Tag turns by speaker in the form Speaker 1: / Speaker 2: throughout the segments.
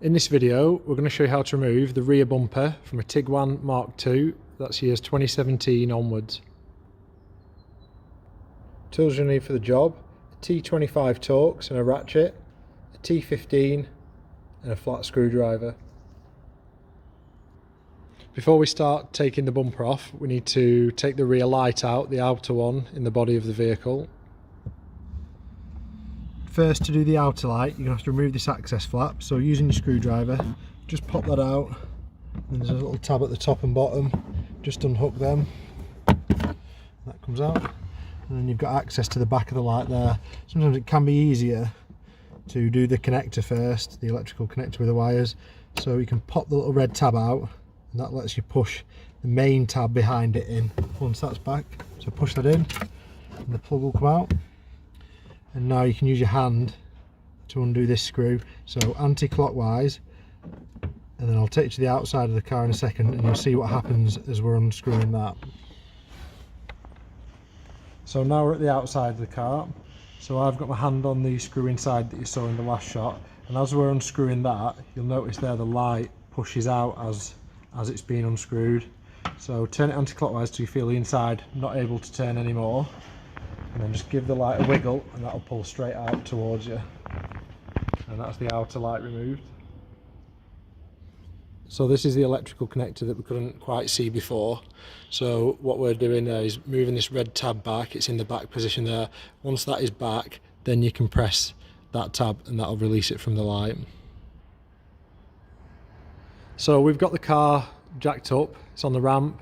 Speaker 1: In this video, we're going to show you how to remove the rear bumper from a Tiguan Mk2, that's years 2017 onwards. Tools you'll need for the job: a T25 Torx and a ratchet, a T15 and a flat screwdriver. Before we start taking the bumper off, we need to take the rear light out, the outer one in the body of the vehicle. First, to do the outer light, you're going to have to remove this access flap. So using your screwdriver, just pop that out, and there's a little tab at the top and bottom, just unhook them, that comes out, and then you've got access to the back of the light there. Sometimes it can be easier to do the connector first, the electrical connector with the wires, so you can pop the little red tab out, and that lets you push the main tab behind it in once that's back. So push that in and the plug will come out. And now you can use your hand to undo this screw, so anti-clockwise, and then I'll take you to the outside of the car in a second and you'll see what happens as we're unscrewing that. So now we're at the outside of the car, so I've got my hand on the screw inside that you saw in the last shot, and as we're unscrewing that, you'll notice there the light pushes out as it's being unscrewed. So turn it anti-clockwise till you feel the inside not able to turn anymore, and then just give the light a wiggle and that'll pull straight out towards you, and that's the outer light removed. So this is the electrical connector that we couldn't quite see before. So what we're doing there is moving this red tab back. It's in the back position there. Once that is back, then you can press that tab and that'll release it from the light. So we've got the car jacked up, it's on the ramp.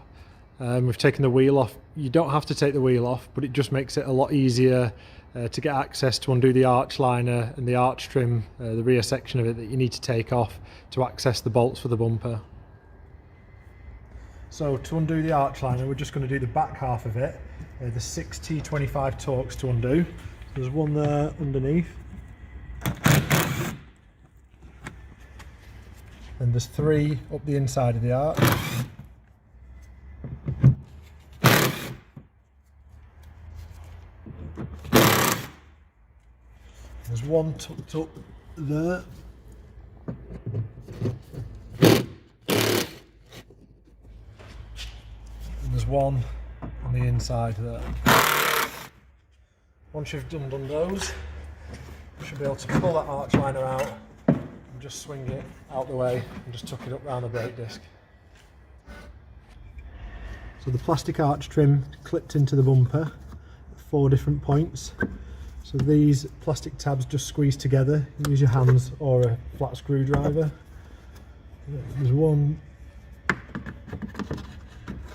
Speaker 1: We've taken the wheel off. You don't have to take the wheel off, but it just makes it a lot easier to get access to undo the arch liner and the arch trim, the rear section of it that you need to take off to access the bolts for the bumper. So to undo the arch liner, we're just going to do the back half of it. The 6 T25 Torx to undo. There's one there underneath, and there's 3 up the inside of the arch. There's one tucked up there. And there's one on the inside there. Once you've done those, you should be able to pull that arch liner out and just swing it out the way and just tuck it up around the brake disc. So the plastic arch trim clipped into the bumper at 4 different points. So these plastic tabs just squeeze together. You can use your hands or a flat screwdriver. There's one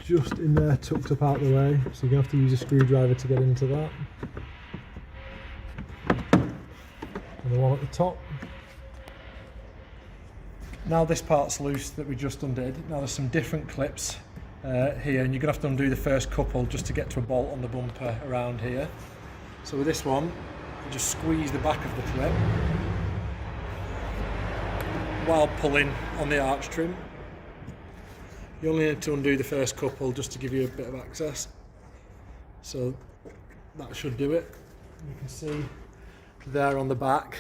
Speaker 1: just in there tucked up out the way, so you're going to have to use a screwdriver to get into that. And the one at the top. Now this part's loose that we just undid. Now there's some different clips here, and you're going to have to undo the first couple just to get to a bolt on the bumper around here. So with this one, you just squeeze the back of the clip while pulling on the arch trim. You only need to undo the first couple just to give you a bit of access. So that should do it. You can see there on the back,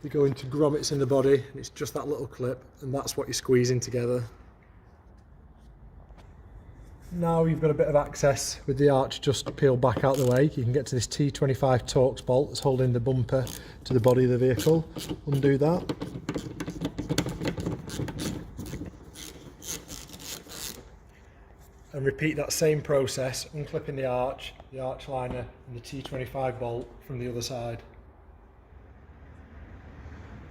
Speaker 1: they go into grommets in the body, and it's just that little clip, and that's what you're squeezing together. Now you've got a bit of access with the arch just peeled back out the way. You can get to this T25 Torx bolt that's holding the bumper to the body of the vehicle. Undo that. And repeat that same process, unclipping the arch liner and the T25 bolt from the other side.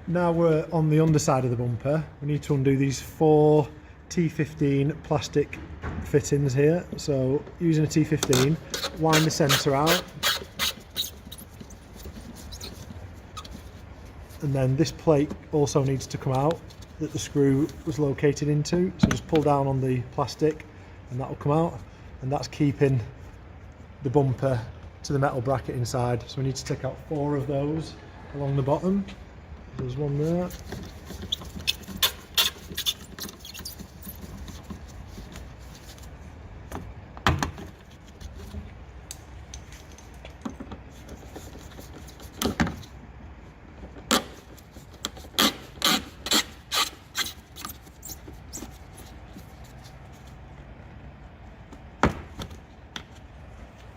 Speaker 1: Now we're on the underside of the bumper. We need to undo these 4 T15 plastic fittings here. So using a T15, line the centre out, and then this plate also needs to come out that the screw was located into. So just pull down on the plastic and that will come out, and that's keeping the bumper to the metal bracket inside. So we need to take out 4 of those along the bottom. There's one there.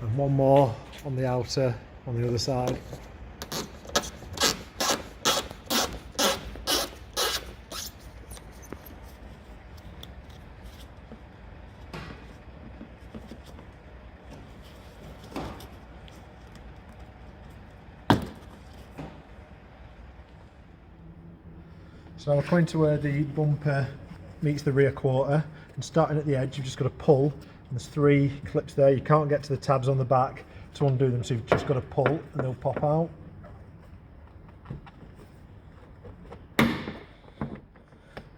Speaker 1: and one more on the outer on the other side. So now we're coming to where the bumper meets the rear quarter, and starting at the edge you've just got to pull, and there's 3 clips there. You can't get to the tabs on the back to undo them, so you've just got to pull and they'll pop out. And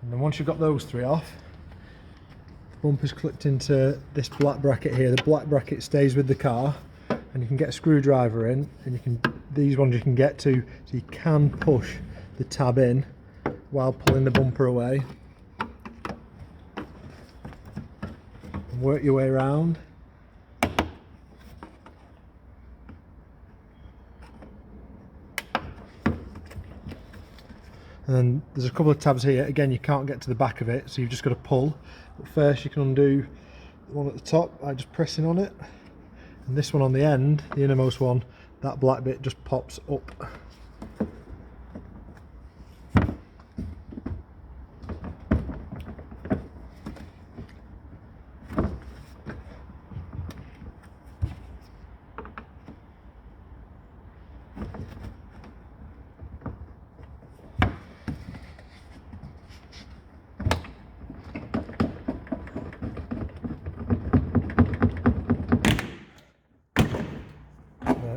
Speaker 1: then once you've got those 3 off, the bumper's clipped into this black bracket here. The black bracket stays with the car, and you can get a screwdriver in, and these ones you can get to, so you can push the tab in while pulling the bumper away, and work your way around. And then there's a couple of tabs here. Again, you can't get to the back of it, so you've just got to pull. But first you can undo the one at the top by just pressing on it, and this one on the end, the innermost one, that black bit just pops up.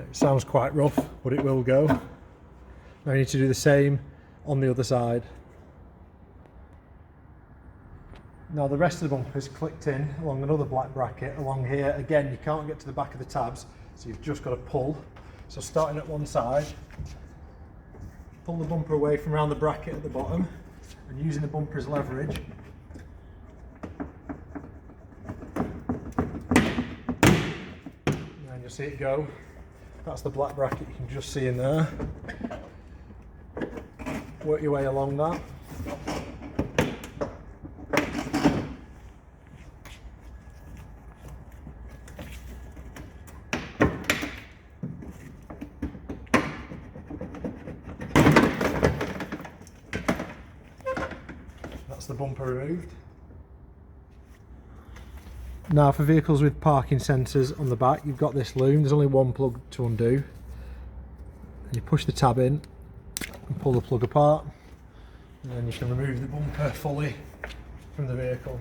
Speaker 1: It sounds quite rough, but it will go. Now you need to do the same on the other side. Now the rest of the bumper is clicked in along another black bracket along here. Again, you can't get to the back of the tabs, so you've just got to pull. So starting at one side, pull the bumper away from around the bracket at the bottom, and using the bumper as leverage, and you'll see it go. That's the black bracket you can just see in there. Work your way along that. That's the bumper removed. Now for vehicles with parking sensors on the back, you've got this loom. There's only one plug to undo. And you push the tab in and pull the plug apart, and then you can remove the bumper fully from the vehicle.